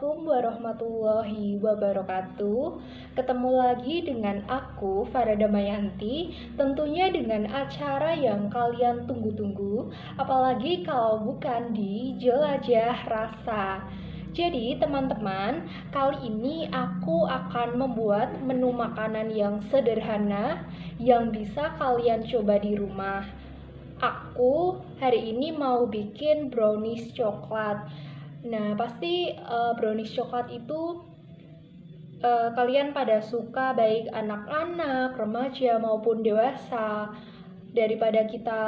Assalamualaikum warahmatullahi wabarakatuh. Ketemu lagi dengan aku, Farah Damayanti. Tentunya dengan acara yang kalian tunggu-tunggu, apalagi kalau bukan di Jelajah Rasa. Jadi teman-teman, kali ini aku akan membuat menu makanan yang sederhana yang bisa kalian coba di rumah. Aku hari ini mau bikin brownies coklat. Nah, pasti brownies coklat itu kalian pada suka, baik anak-anak, remaja maupun dewasa. Daripada kita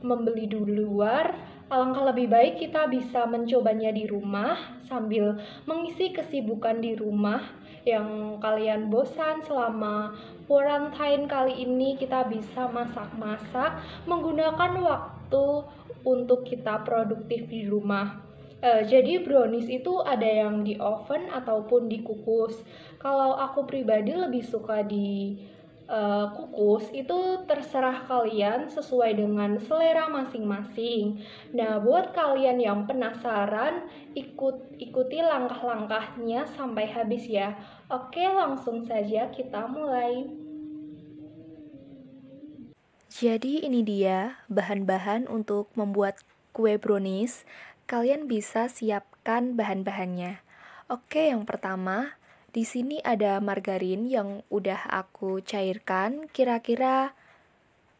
membeli di luar, alangkah lebih baik kita bisa mencobanya di rumah sambil mengisi kesibukan di rumah yang kalian bosan selama quarantine kali ini. Kita bisa masak-masak menggunakan waktu untuk kita produktif di rumah. Jadi brownies itu ada yang di oven ataupun dikukus. Kalau aku pribadi lebih suka di kukus. Itu terserah kalian sesuai dengan selera masing-masing. Nah, buat kalian yang penasaran, ikuti langkah-langkahnya sampai habis ya. Oke, langsung saja kita mulai. Jadi ini dia bahan-bahan untuk membuat kue brownies. Kalian bisa siapkan bahan-bahannya. Oke, yang pertama, di sini ada margarin yang udah aku cairkan kira-kira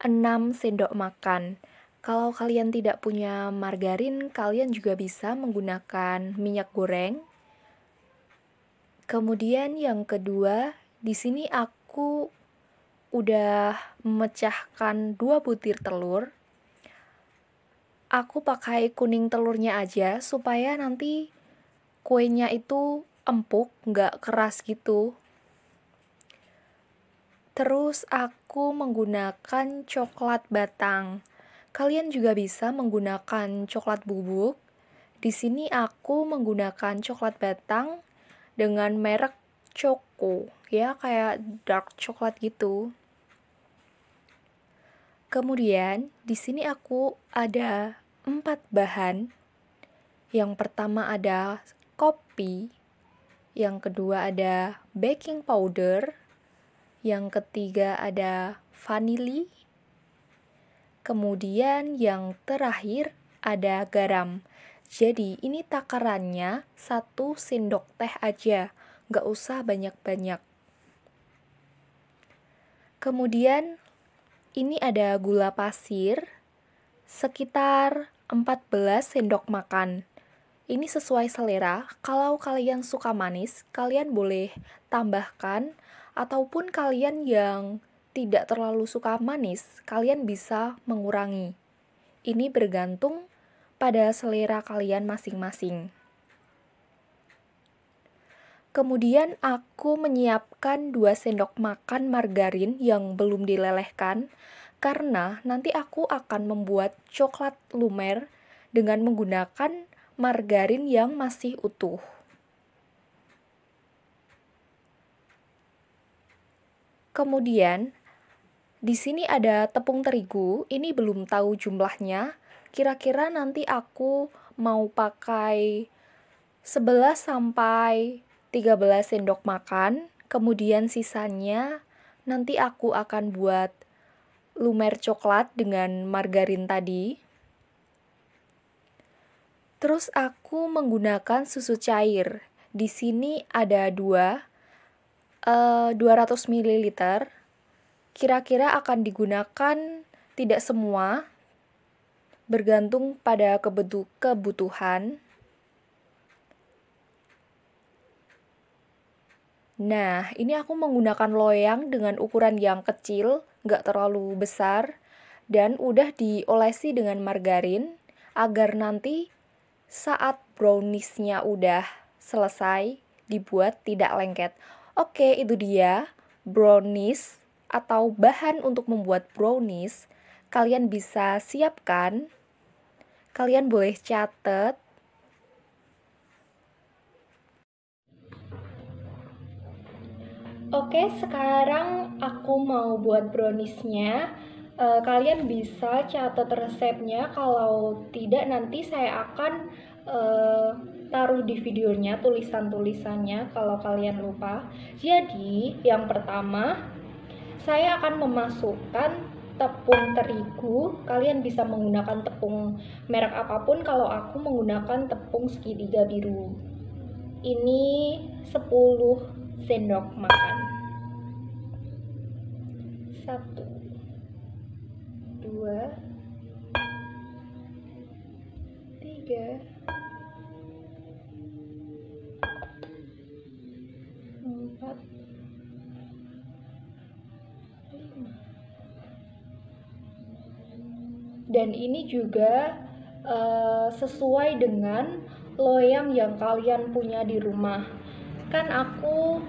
6 sendok makan. Kalau kalian tidak punya margarin, kalian juga bisa menggunakan minyak goreng. Kemudian yang kedua, di sini aku udah memecahkan 2 butir telur. Aku pakai kuning telurnya aja supaya nanti kuenya itu empuk, nggak keras gitu. Terus aku menggunakan coklat batang. Kalian juga bisa menggunakan coklat bubuk. Di sini aku menggunakan coklat batang dengan merek Choco, ya kayak dark coklat gitu. Kemudian di sini aku ada 4 bahan. Yang pertama ada kopi, yang kedua ada baking powder, yang ketiga ada vanili, kemudian yang terakhir ada garam. Jadi ini takarannya 1 sendok teh aja, nggak usah banyak-banyak. Kemudian ini ada gula pasir sekitar 14 sendok makan. Ini sesuai selera. Kalau kalian suka manis, kalian boleh tambahkan, ataupun kalian yang tidak terlalu suka manis, kalian bisa mengurangi. Ini bergantung pada selera kalian masing-masing. Kemudian aku menyiapkan 2 sendok makan margarin yang belum dilelehkan, karena nanti aku akan membuat coklat lumer dengan menggunakan margarin yang masih utuh. Kemudian, di sini ada tepung terigu, ini belum tahu jumlahnya, kira-kira nanti aku mau pakai 11 sampai 13 sendok makan, kemudian sisanya nanti aku akan buat lumer coklat dengan margarin tadi. Terus aku menggunakan susu cair. Di sini ada 200 ml. Kira-kira akan digunakan tidak semua, bergantung pada kebutuhan. Nah, ini aku menggunakan loyang dengan ukuran yang kecil, nggak terlalu besar, dan udah diolesi dengan margarin, agar nanti saat browniesnya udah selesai dibuat tidak lengket. Oke, itu dia brownies atau bahan untuk membuat brownies. Kalian bisa siapkan, kalian boleh catat. Oke, sekarang aku mau buat browniesnya. Kalian bisa catat resepnya, kalau tidak nanti saya akan taruh di videonya tulisan-tulisannya kalau kalian lupa. Jadi, yang pertama, saya akan memasukkan tepung terigu. Kalian bisa menggunakan tepung merek apapun, kalau aku menggunakan tepung segitiga biru. Ini 10 sendok makan. 1 2 3 4 5. Dan ini juga sesuai dengan loyang yang kalian punya di rumah. Kan aku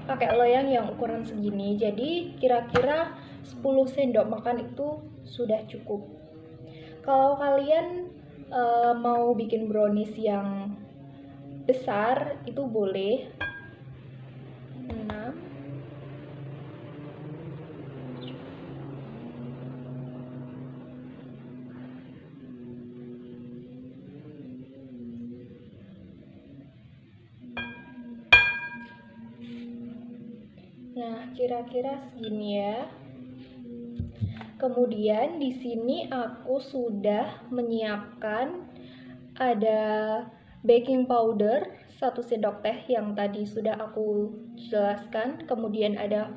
pakai loyang yang ukuran segini, jadi kira-kira 10 sendok makan itu sudah cukup. Kalau kalian mau bikin brownies yang besar itu boleh 6. Nah, kira-kira segini ya. Kemudian di sini aku sudah menyiapkan ada baking powder 1 sendok teh yang tadi sudah aku jelaskan. Kemudian ada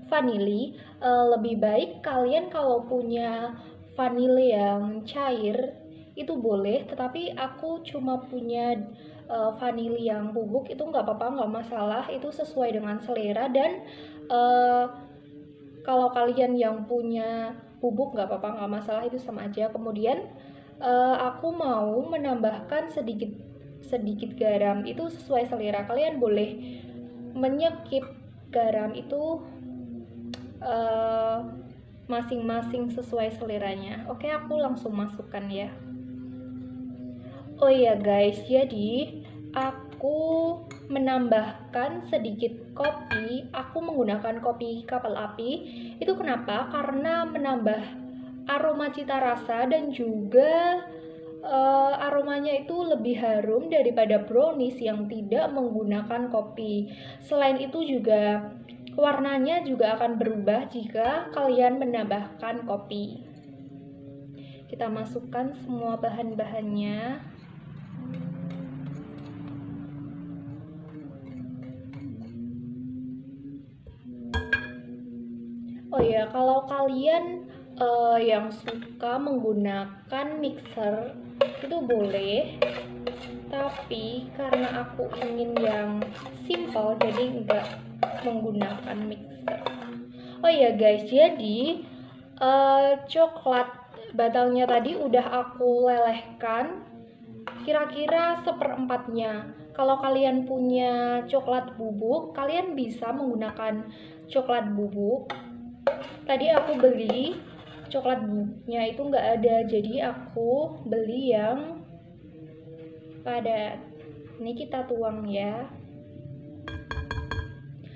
vanili. Lebih baik kalian kalau punya vanili yang cair itu boleh, tetapi aku cuma punya vanili yang bubuk, itu nggak apa-apa, nggak masalah, itu sesuai dengan selera. Dan kalau kalian yang punya bubuk nggak apa-apa, nggak masalah, itu sama aja. Kemudian aku mau menambahkan sedikit garam, itu sesuai selera. Kalian boleh menyekip garam itu masing-masing sesuai seleranya. Oke, aku langsung masukkan ya. Oh iya guys, jadi aku menambahkan sedikit kopi. Aku menggunakan kopi kapal api. Itu kenapa? Karena menambah aroma cita rasa dan juga aromanya itu lebih harum daripada brownies yang tidak menggunakan kopi. Selain itu juga warnanya juga akan berubah jika kalian menambahkan kopi. Kita masukkan semua bahan-bahannya. Oh ya, kalau kalian yang suka menggunakan mixer itu boleh, tapi karena aku ingin yang simple jadi enggak menggunakan mixer. Oh ya guys, jadi coklat batalnya tadi udah aku lelehkan kira-kira 1/4-nya. Kalau kalian punya coklat bubuk, kalian bisa menggunakan coklat bubuk. Tadi aku beli coklat bubuknya itu nggak ada, jadi aku beli yang padat. Ini kita tuang ya.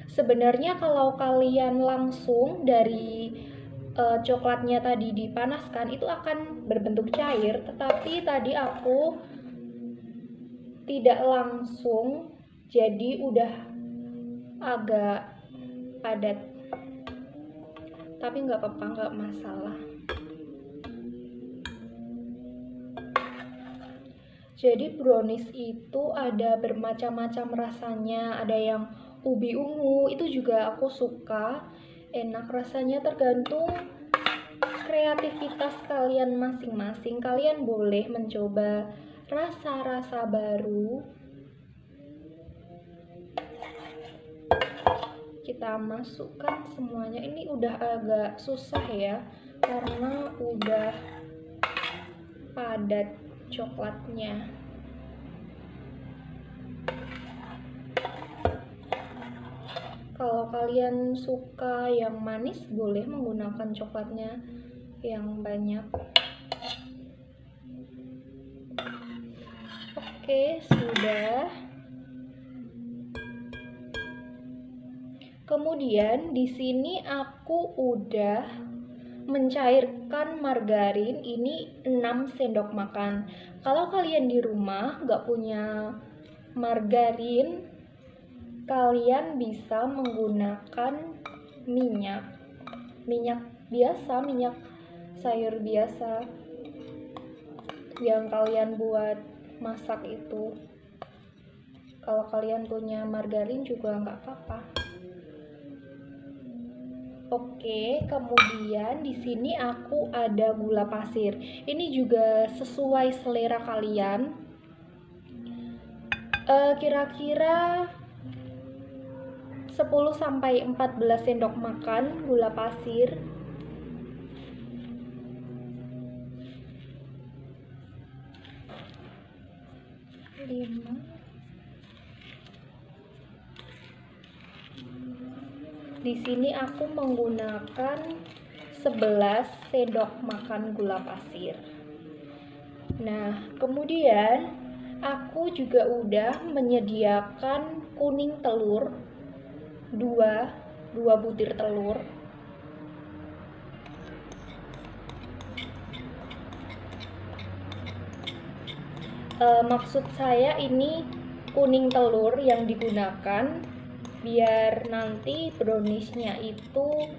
Sebenarnya kalau kalian langsung dari coklatnya tadi dipanaskan itu akan berbentuk cair, tetapi tadi aku tidak langsung, jadi udah agak padat. Tapi nggak apa-apa, nggak masalah. Jadi brownies itu ada bermacam-macam rasanya, ada yang ubi ungu, itu juga aku suka, enak rasanya, tergantung kreativitas kalian masing-masing. Kalian boleh mencoba rasa-rasa baru. Kita masukkan semuanya. Ini udah agak susah ya, karena udah padat coklatnya. Kalau kalian suka yang manis, boleh menggunakan coklatnya yang banyak. Oke, sudah. Kemudian di sini aku udah mencairkan margarin ini 6 sendok makan. Kalau kalian di rumah nggak punya margarin, kalian bisa menggunakan minyak biasa, minyak sayur biasa yang kalian buat masak itu. Kalau kalian punya margarin juga nggak apa-apa. Oke, kemudian di sini aku ada gula pasir. Ini juga sesuai selera kalian. Kira-kira 10-14 sendok makan gula pasir. Di sini aku menggunakan 11 sendok makan gula pasir. Nah, kemudian aku juga udah menyediakan kuning telur 2 butir telur. Maksud saya ini kuning telur yang digunakan biar nanti browniesnya itu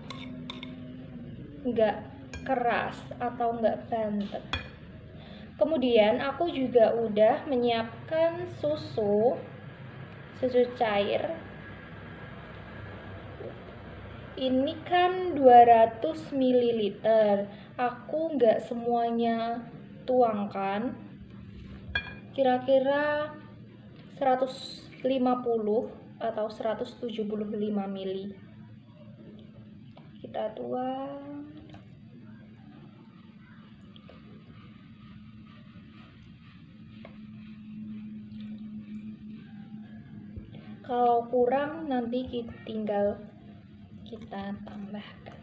nggak keras atau nggak bantet. Kemudian aku juga udah menyiapkan susu cair. Ini kan 200 ml. Aku nggak semuanya tuangkan. Kira-kira 150 atau 175 ml. Kita tuang. Kalau kurang nanti tinggal kita tambahkan.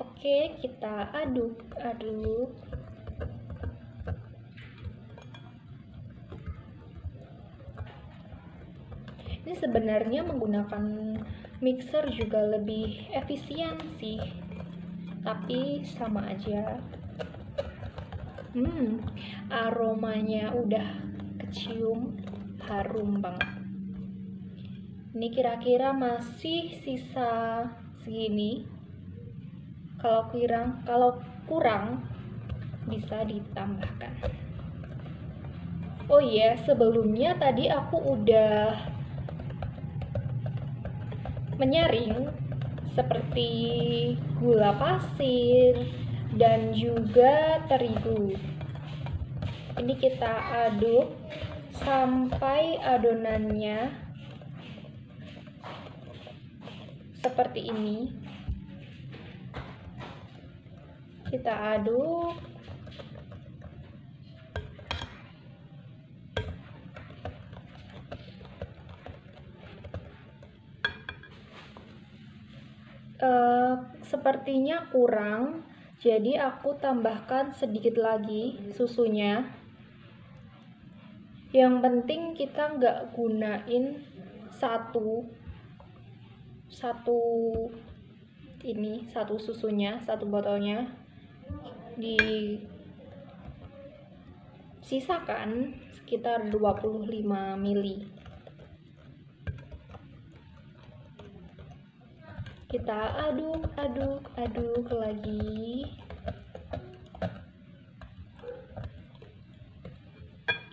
Oke, kita aduk-aduk. Ini sebenarnya menggunakan mixer juga lebih efisien sih, tapi sama aja. Aromanya udah kecium, harum banget. Ini kira-kira masih sisa segini. Kalau kurang bisa ditambahkan. Oh iya, sebelumnya tadi aku udah menyaring seperti gula pasir dan juga terigu. Ini kita aduk sampai adonannya seperti ini. Kita aduk. Sepertinya kurang, jadi aku tambahkan sedikit lagi susunya. Yang penting kita nggak gunain satu susunya, satu botolnya, disisakan sekitar 25 ml. Kita aduk lagi.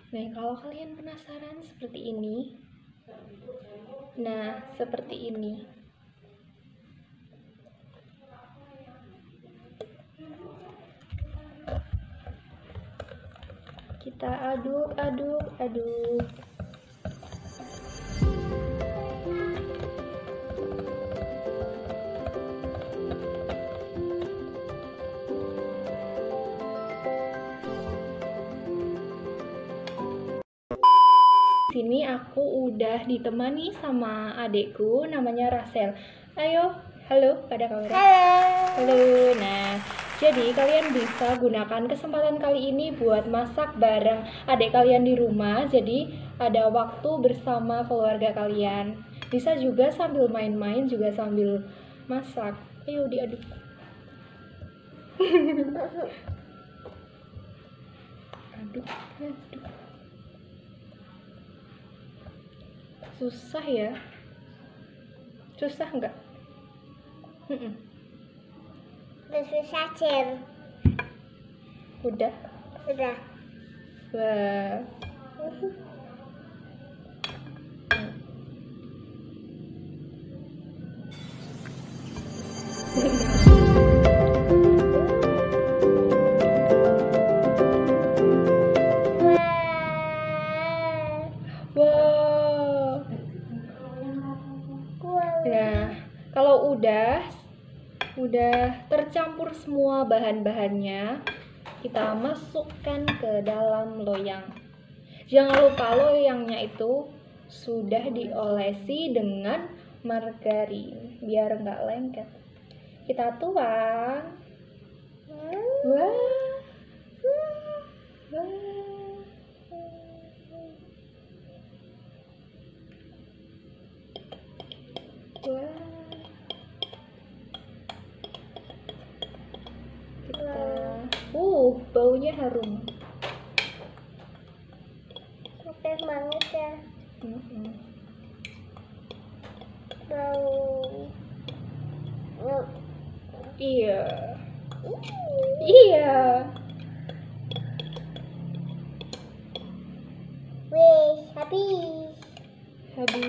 Nah, kalau kalian penasaran seperti ini, nah seperti ini. Kita aduk. Sini aku udah ditemani sama adekku namanya Rasel. Ayo, halo pada kamera. Halo. Nah, jadi kalian bisa gunakan kesempatan kali ini buat masak bareng adik kalian di rumah. Jadi ada waktu bersama keluarga kalian. Bisa juga sambil main-main, juga sambil masak. Ayo diaduk. Aduh. Susah ya? Susah nggak? Susah, Cil. Udah. Udah. Wah. Wow. Nah, kalau udah tercampur semua bahan-bahannya, kita masukkan ke dalam loyang. Jangan lupa loyangnya itu sudah diolesi dengan margarin biar nggak lengket. Kita tuang. Wah. Baunya harum. Oke banget ya. Bau. Iya. Iya. Wih, habis. Oke.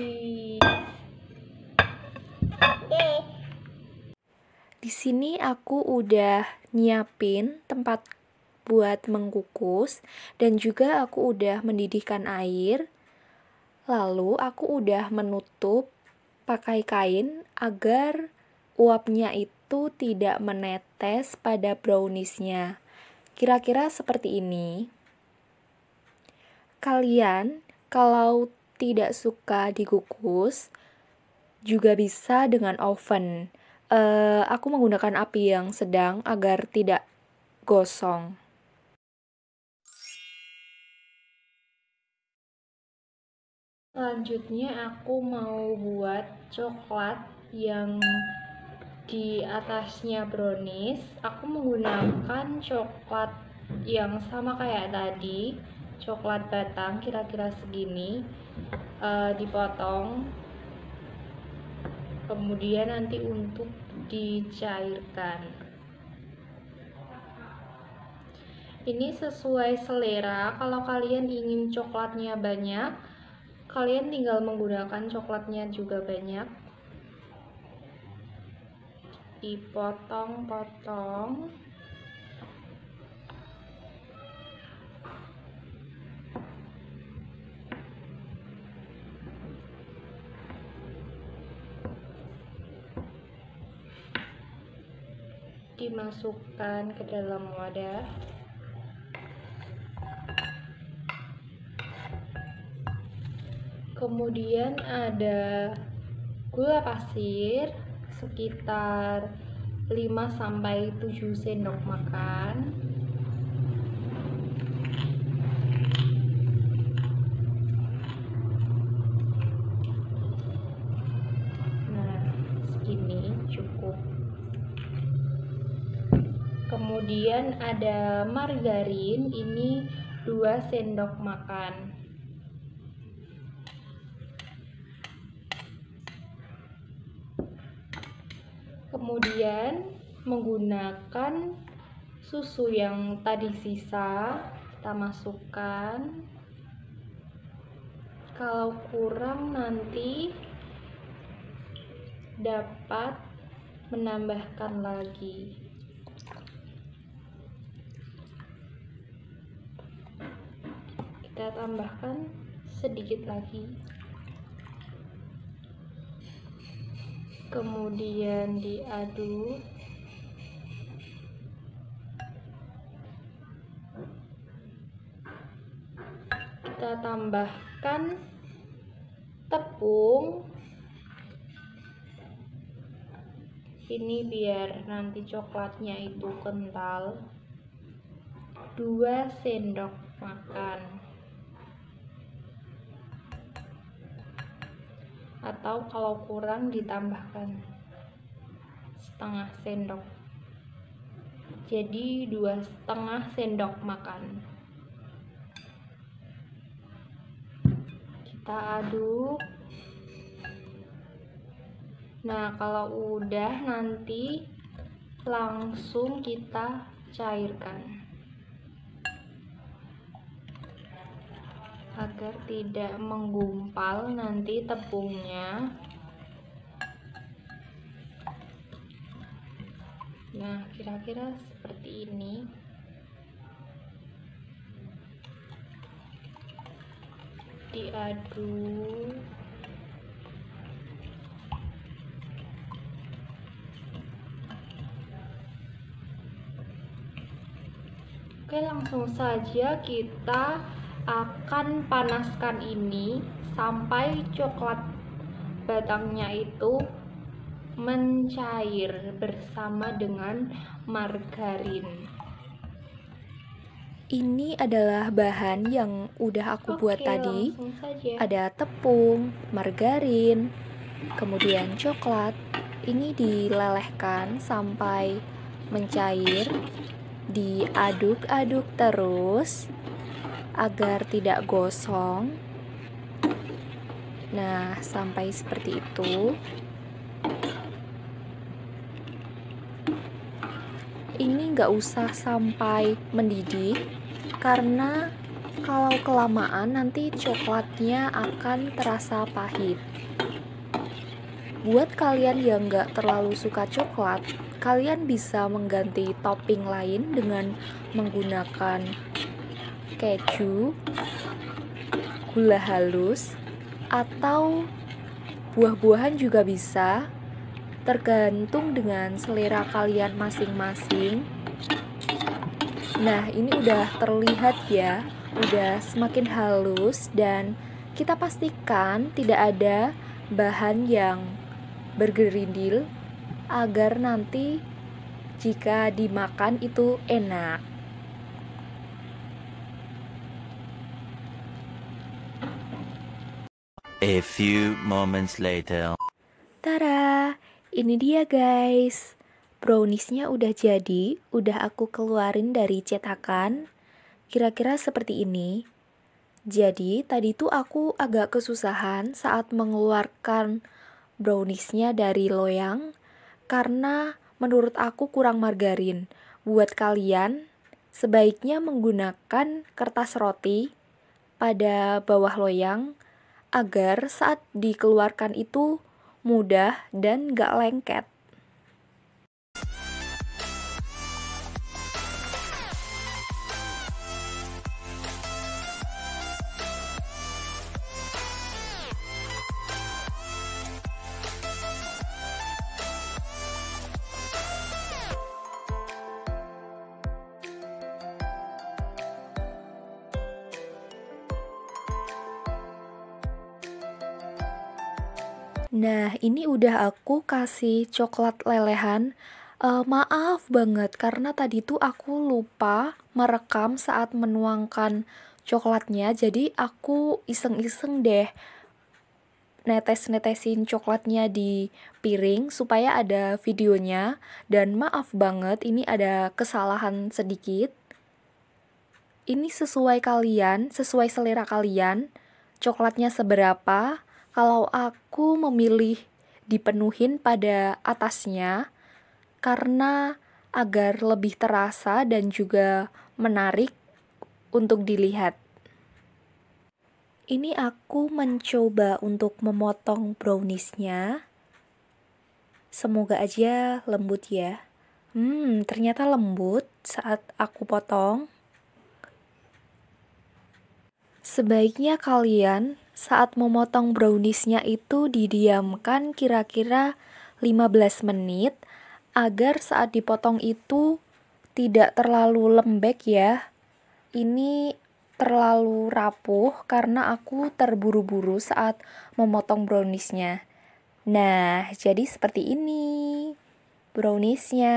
Di sini aku udah nyiapin tempat buat mengkukus dan juga aku udah mendidihkan air. Lalu aku udah menutup pakai kain agar uapnya itu tidak menetes pada browniesnya. Kira-kira seperti ini. Kalian kalau tidak suka dikukus juga bisa dengan oven. Aku menggunakan api yang sedang agar tidak gosong. Selanjutnya aku mau buat coklat yang di atasnya brownies. Aku menggunakan coklat yang sama kayak tadi, coklat batang kira-kira segini, dipotong, kemudian nanti untuk dicairkan. Ini sesuai selera. Kalau kalian ingin coklatnya banyak, kalian tinggal menggunakan coklatnya juga banyak. Dipotong-potong. Dimasukkan ke dalam wadah. Kemudian ada gula pasir sekitar 5-7 sendok makan. Nah, segini cukup. Kemudian ada margarin, ini 2 sendok makan. Kemudian menggunakan susu yang tadi sisa, kita masukkan. Kalau kurang nanti dapat menambahkan lagi. Kita tambahkan sedikit lagi. Kemudian diaduk. Kita tambahkan tepung. Ini biar nanti coklatnya itu kental. 2 sendok makan. Atau kalau kurang ditambahkan setengah sendok. jadi 2,5 sendok makan. Kita aduk. Nah, kalau udah nanti langsung kita cairkan agar tidak menggumpal nanti tepungnya. Nah, kira-kira seperti ini. Diaduk. Oke, langsung saja kita akan panaskan ini sampai coklat batangnya itu mencair bersama dengan margarin. Ini adalah bahan yang udah aku buat tadi. Langsung saja. Ada tepung, margarin, kemudian coklat. Ini dilelehkan sampai mencair. Diaduk-aduk terus agar tidak gosong. Nah, sampai seperti itu. Ini nggak usah sampai mendidih, karena kalau kelamaan nanti coklatnya akan terasa pahit. Buat kalian yang nggak terlalu suka coklat, kalian bisa mengganti topping lain dengan menggunakan keju, gula halus, atau buah-buahan juga bisa, tergantung dengan selera kalian masing-masing. Nah, ini udah terlihat ya, udah semakin halus, dan kita pastikan tidak ada bahan yang bergerindil agar nanti jika dimakan itu enak. A few moments later. Tara, ini dia guys. Browniesnya udah jadi, udah aku keluarin dari cetakan. Kira-kira seperti ini. Jadi tadi tuh aku agak kesusahan saat mengeluarkan browniesnya dari loyang karena menurut aku kurang margarin. Buat kalian, sebaiknya menggunakan kertas roti pada bawah loyang agar saat dikeluarkan itu mudah dan gak lengket. Nah, ini udah aku kasih coklat lelehan. Maaf banget karena tadi tuh aku lupa merekam saat menuangkan coklatnya. Jadi aku iseng-iseng deh netes-netesin coklatnya di piring supaya ada videonya. Dan maaf banget, ini ada kesalahan sedikit. Ini sesuai kalian, sesuai selera kalian. Coklatnya seberapa? Kalau aku memilih dipenuhin pada atasnya karena agar lebih terasa dan juga menarik untuk dilihat. Ini aku mencoba untuk memotong browniesnya. Semoga aja lembut ya. Ternyata lembut saat aku potong. Sebaiknya kalian saat memotong browniesnya itu didiamkan kira-kira 15 menit agar saat dipotong itu tidak terlalu lembek ya. Ini terlalu rapuh karena aku terburu-buru saat memotong browniesnya. Nah, jadi seperti ini browniesnya.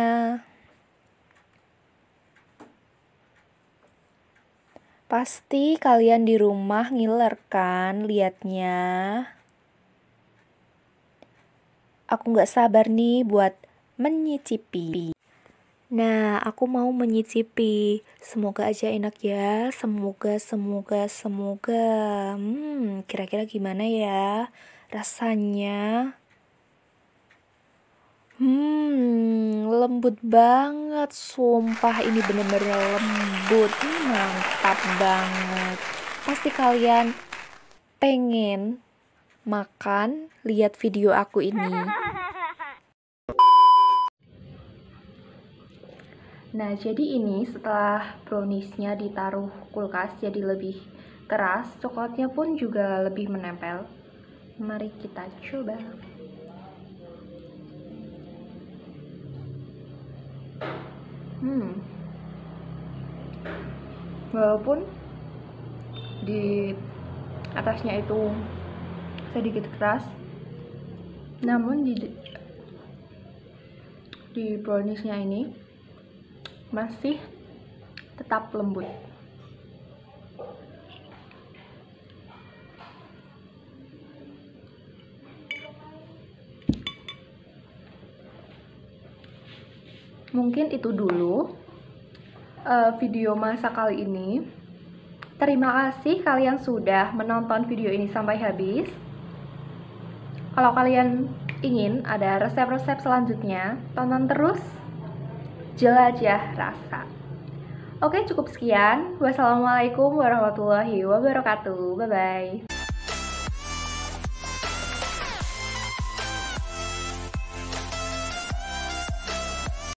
Pasti kalian di rumah ngiler kan liatnya. Aku gak sabar nih buat menyicipi. Nah, aku mau menyicipi. Semoga aja enak ya. Semoga. Kira-kira gimana ya rasanya? Lembut banget. Sumpah ini bener-bener lembut. Mantap banget. Pasti kalian pengen makan, lihat video aku ini. Nah, jadi ini setelah browniesnya ditaruh kulkas jadi lebih keras, coklatnya pun juga lebih menempel. Mari kita coba. Walaupun di atasnya itu sedikit keras, namun di browniesnya ini masih tetap lembut. Mungkin itu dulu video masak kali ini. Terima kasih kalian sudah menonton video ini sampai habis. Kalau kalian ingin ada resep-resep selanjutnya, tonton terus Jelajah Rasa. Oke, cukup sekian. Wassalamualaikum warahmatullahi wabarakatuh. Bye-bye.